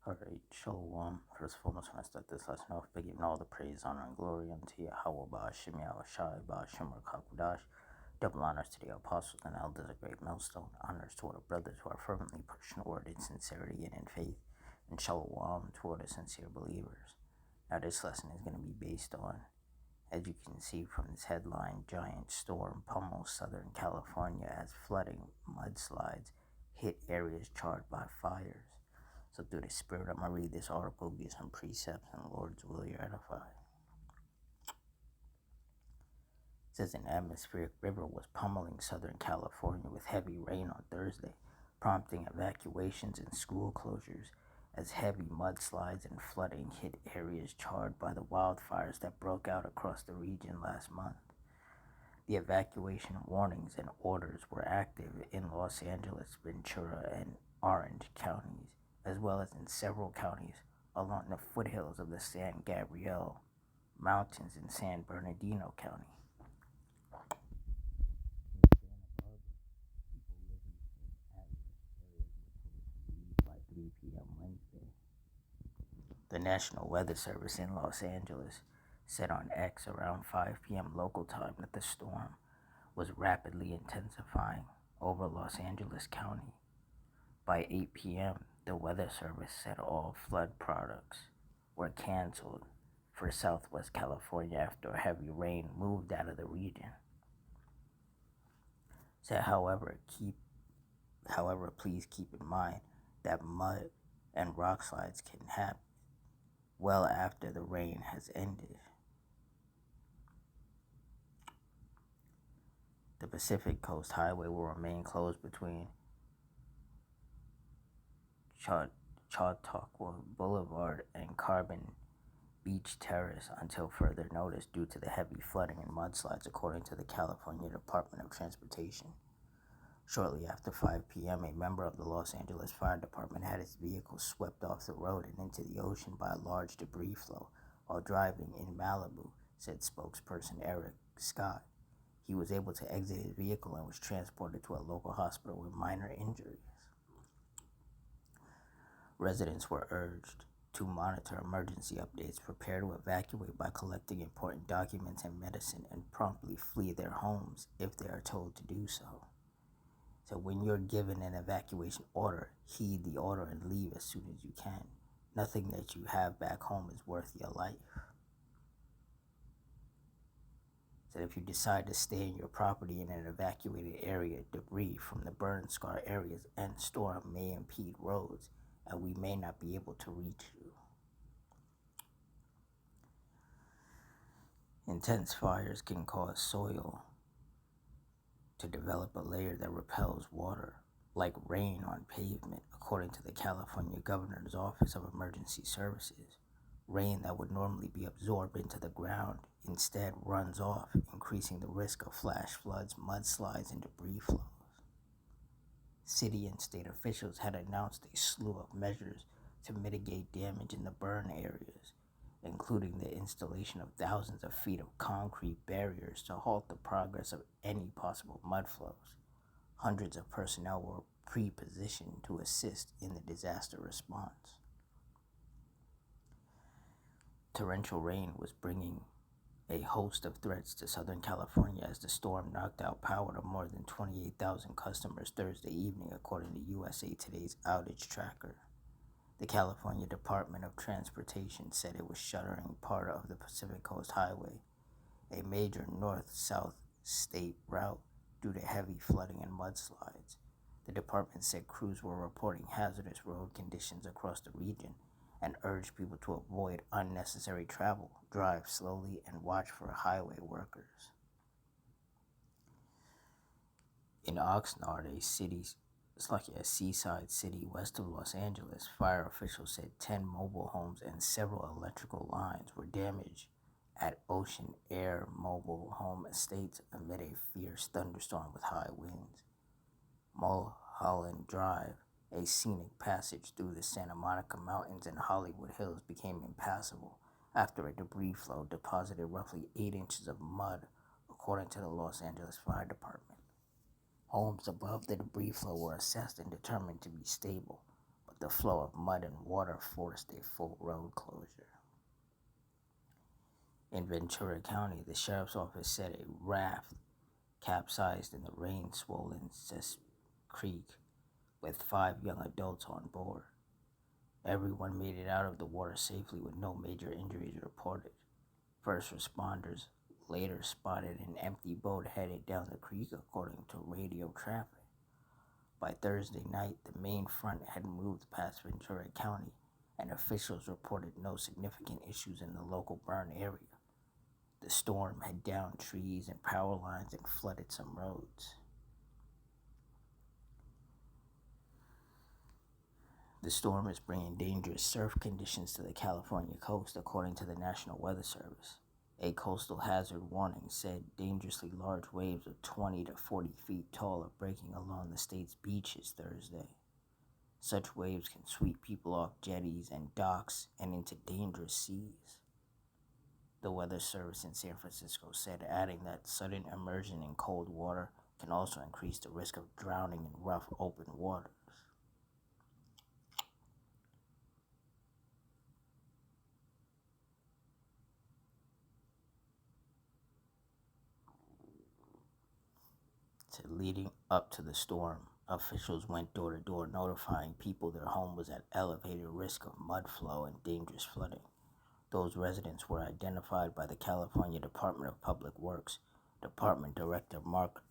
Alright, Shalom. First of all, I want to start this lesson off by giving all the praise, honor, and glory unto Yahweh, Ba'ashem, Yahushai, Ba'ashem, Rakakudash. Double honors to the apostles and elders, a great millstone. Honors to our brothers who are fervently pushing the word in sincerity and in faith. And Shalom to all the sincere believers. Now, this lesson is going to be based on, as you can see from this headline, giant storm pummels Southern California as flooding, mudslides hit areas charred by fires. So through the Spirit, I'm going to read this article, give some precepts, and the Lord's will you edify. It says an atmospheric river was pummeling Southern California with heavy rain on Thursday, prompting evacuations and school closures as heavy mudslides and flooding hit areas charred by the wildfires that broke out across the region last month. The evacuation warnings and orders were active in Los Angeles, Ventura, and Orange counties, as well as in several counties along the foothills of the San Gabriel Mountains in San Bernardino County. By 3 p.m. Wednesday. The National Weather Service in Los Angeles said on X around 5 p.m. local time that the storm was rapidly intensifying over Los Angeles County. By 8 p.m., the Weather Service said all flood products were canceled for Southwest California after heavy rain moved out of the region. Said, however, please keep in mind that mud and rock slides can happen well after the rain has ended. The Pacific Coast Highway will remain closed between Chautauqua Boulevard and Carbon Beach Terrace until further notice due to the heavy flooding and mudslides, according to the California Department of Transportation. Shortly after 5 p.m., a member of the Los Angeles Fire Department had his vehicle swept off the road and into the ocean by a large debris flow while driving in Malibu, said spokesperson Eric Scott. He was able to exit his vehicle and was transported to a local hospital with minor injuries. Residents were urged to monitor emergency updates, prepare to evacuate by collecting important documents and medicine, and promptly flee their homes if they are told to do so. So when you're given an evacuation order, heed the order and leave as soon as you can. Nothing that you have back home is worth your life. So if you decide to stay in your property in an evacuated area, debris from the burn scar areas and storm may impede roads, and we may not be able to reach you. Intense fires can cause soil to develop a layer that repels water, like rain on pavement, according to the California Governor's Office of Emergency Services. Rain that would normally be absorbed into the ground instead runs off, increasing the risk of flash floods, mudslides, and debris flows. City and state officials had announced a slew of measures to mitigate damage in the burn areas, including the installation of thousands of feet of concrete barriers to halt the progress of any possible mud flows. Hundreds of personnel were pre-positioned to assist in the disaster response. Torrential rain was bringing a host of threats to Southern California as the storm knocked out power to more than 28,000 customers Thursday evening, according to USA Today's outage tracker. The California Department of Transportation said it was shuttering part of the Pacific Coast Highway, a major north-south state route, due to heavy flooding and mudslides. The department said crews were reporting hazardous road conditions across the region and urged people to avoid unnecessary travel, drive slowly, and watch for highway workers. In Oxnard, a seaside city west of Los Angeles, fire officials said 10 mobile homes and several electrical lines were damaged at Ocean Air Mobile Home Estates amid a fierce thunderstorm with high winds. Mulholland Drive, a scenic passage through the Santa Monica Mountains and Hollywood Hills, became impassable after a debris flow deposited roughly 8 inches of mud, according to the Los Angeles Fire Department. Homes above the debris flow were assessed and determined to be stable, but The flow of mud and water forced a full road closure. In Ventura County, the sheriff's office said a raft capsized in the rain-swollen Cess Creek with 5 young adults on board. Everyone made it out of the water safely with no major injuries reported. First responders later spotted an empty boat headed down the creek, according to radio traffic. By Thursday night, the main front had moved past Ventura County, and officials reported no significant issues in the local burn area. The storm had downed trees and power lines and flooded some roads. The storm is bringing dangerous surf conditions to the California coast, according to the National Weather Service. A coastal hazard warning said dangerously large waves of 20 to 40 feet tall are breaking along the state's beaches Thursday. Such waves can sweep people off jetties and docks and into dangerous seas. The Weather Service in San Francisco said, adding that sudden immersion in cold water can also increase the risk of drowning in rough, open waters. Leading up to the storm, officials went door to door notifying people their home was at elevated risk of mud flow and dangerous flooding. Those residents were identified by the California Department of Public Works. Department Director Mark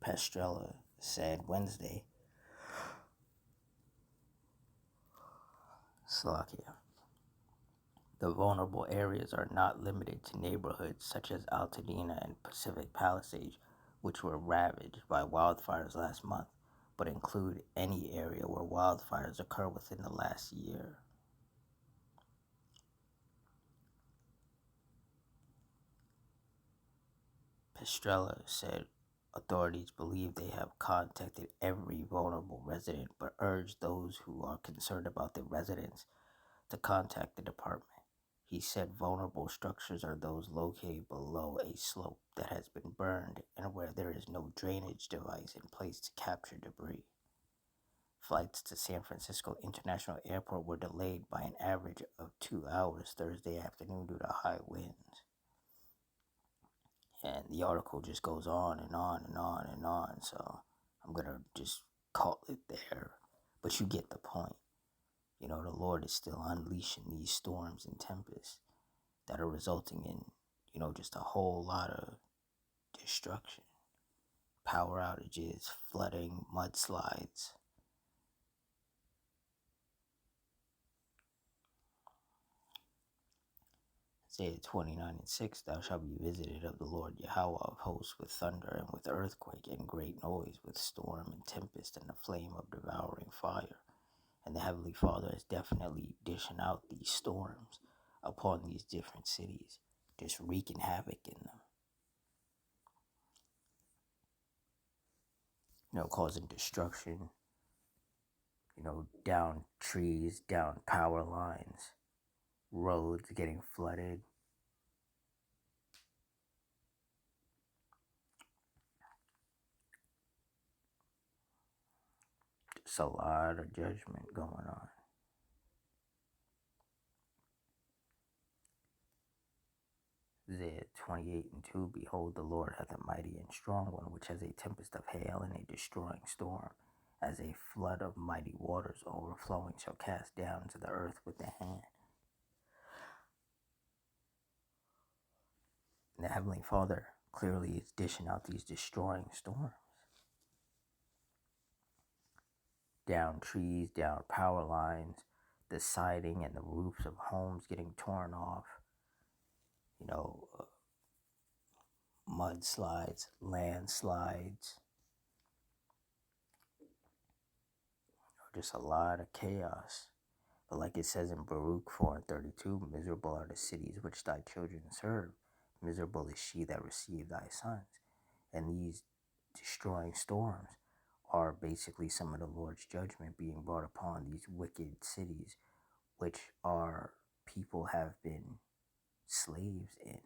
Pestrella said Wednesday, Slovakia. The vulnerable areas are not limited to neighborhoods such as Altadena and Pacific Palisades, which were ravaged by wildfires last month, but include any area where wildfires occur within the last year. Pestrella said authorities believe they have contacted every vulnerable resident, but urged those who are concerned about the residents to contact the department. He said vulnerable structures are those located below a slope that has been burned and where there is no drainage device in place to capture debris. Flights to San Francisco International Airport were delayed by an average of 2 hours Thursday afternoon due to high winds. And the article just goes on and on and on and on, so I'm going to just call it there. But you get the point. You know, the Lord is still unleashing these storms and tempests that are resulting in, just a whole lot of destruction. Power outages, flooding, mudslides. Isaiah 29:6, thou shalt be visited of the Lord Yahweh of hosts with thunder and with earthquake and great noise, with storm and tempest and the flame of devouring fire. And the Heavenly Father is definitely dishing out these storms upon these different cities, just wreaking havoc in them. Causing destruction, down trees, down power lines, roads getting flooded. Just a lot of judgment going on. Isaiah 28:2, behold, the Lord hath a mighty and strong one, which has a tempest of hail and a destroying storm, as a flood of mighty waters overflowing shall cast down to the earth with the hand. And the Heavenly Father clearly is dishing out these destroying storms. Down trees, down power lines, the siding and the roofs of homes getting torn off, mudslides, landslides, just a lot of chaos. But like it says in Baruch 4:32, miserable are the cities which thy children serve. Miserable is she that received thy sons. And these destroying storms are basically some of the Lord's judgment being brought upon these wicked cities, which our people have been slaves in.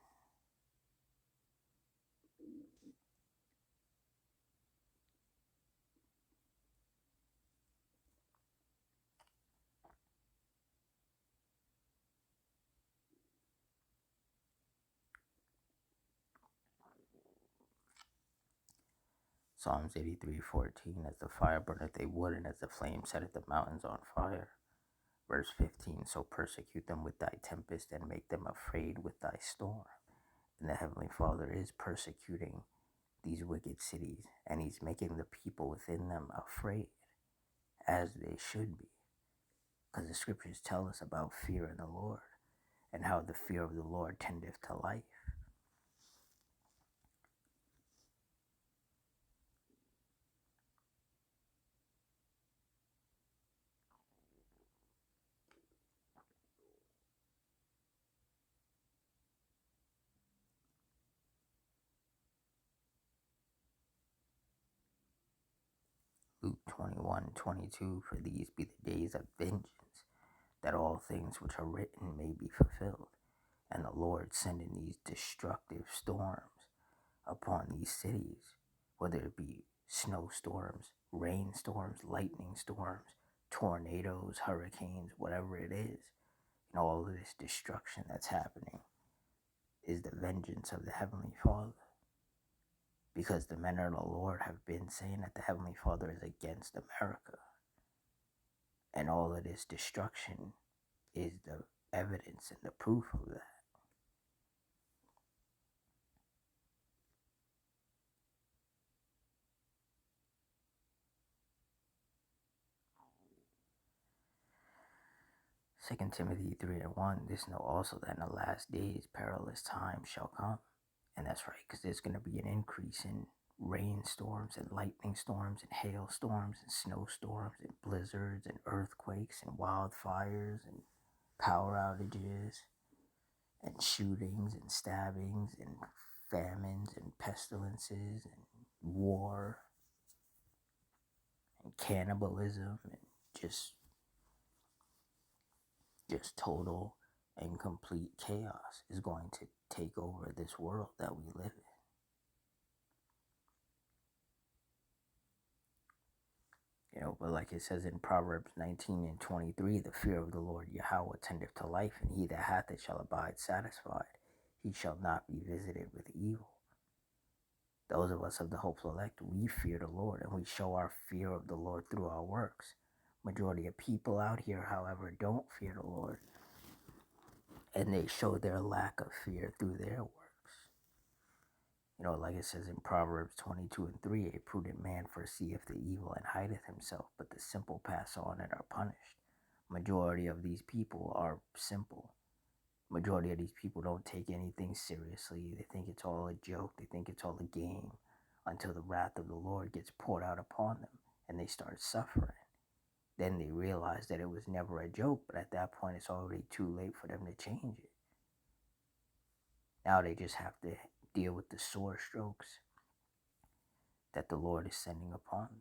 Psalms 83:14, as the fire burneth a wood, and as the flame setteth the mountains on fire. Verse 15, so persecute them with thy tempest, and make them afraid with thy storm. And the Heavenly Father is persecuting these wicked cities, and he's making the people within them afraid, as they should be. Because the scriptures tell us about fear in the Lord, and how the fear of the Lord tendeth to life. Luke 21:22, for these be the days of vengeance, that all things which are written may be fulfilled. And the Lord sending these destructive storms upon these cities, whether it be snowstorms, rainstorms, lightning storms, tornadoes, hurricanes, whatever it is, and all of this destruction that's happening is the vengeance of the Heavenly Father. Because the men of the Lord have been saying that the Heavenly Father is against America. And all of this destruction is the evidence and the proof of that. Second Timothy 3:1, this know also that in the last days perilous times shall come. And that's right, because there's going to be an increase in rainstorms and lightning storms and hailstorms and snowstorms and blizzards and earthquakes and wildfires and power outages and shootings and stabbings and famines and pestilences and war and cannibalism and just total and complete chaos is going to take over this world that we live in. But like it says in Proverbs 19:23, the fear of the Lord Yahweh tendeth to life, and he that hath it shall abide satisfied. He shall not be visited with evil. Those of us of the hopeful elect, we fear the Lord, and we show our fear of the Lord through our works. Majority of people out here, however, don't fear the Lord, and they show their lack of fear through their works. Like it says in Proverbs 22:3, a prudent man foreseeth the evil and hideth himself, but the simple pass on and are punished. Majority of these people are simple. Majority of these people don't take anything seriously. They think it's all a joke. They think it's all a game until the wrath of the Lord gets poured out upon them and they start suffering. Then they realize that it was never a joke, but at that point it's already too late for them to change it. Now they just have to deal with the sore strokes that the Lord is sending upon them.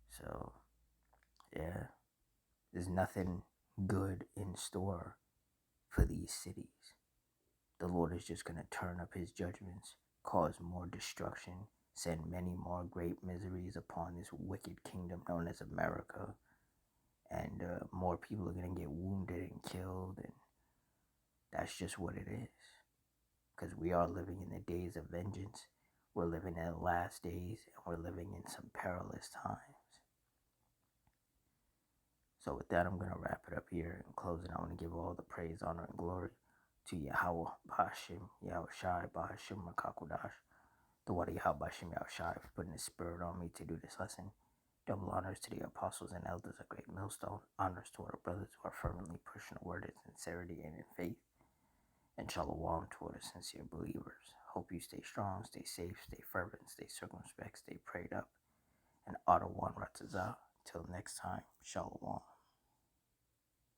So, yeah, there's nothing good in store for these cities. The Lord is just going to turn up his judgments, cause more destruction, send many more great miseries upon this wicked kingdom known as America. And more people are going to get wounded and killed. And that's just what it is. Because we are living in the days of vengeance. We're living in the last days, and we're living in some perilous times. So with that, I'm going to wrap it up here. In closing, I want to give all the praise, honor, and glory to Yahweh Bashim, Yahweh Shai Bashim Makakudash, the Wadi Yahweh Bashim Yahweh Shai for putting his spirit on me to do this lesson. Double honors to the apostles and elders of Great Millstone. Honors to our brothers who are fervently pushing the word in sincerity and in faith. And shalom to our sincere believers. Hope you stay strong, stay safe, stay fervent, stay circumspect, stay prayed up. And Ottawa Ratazah. Till next time, shalom.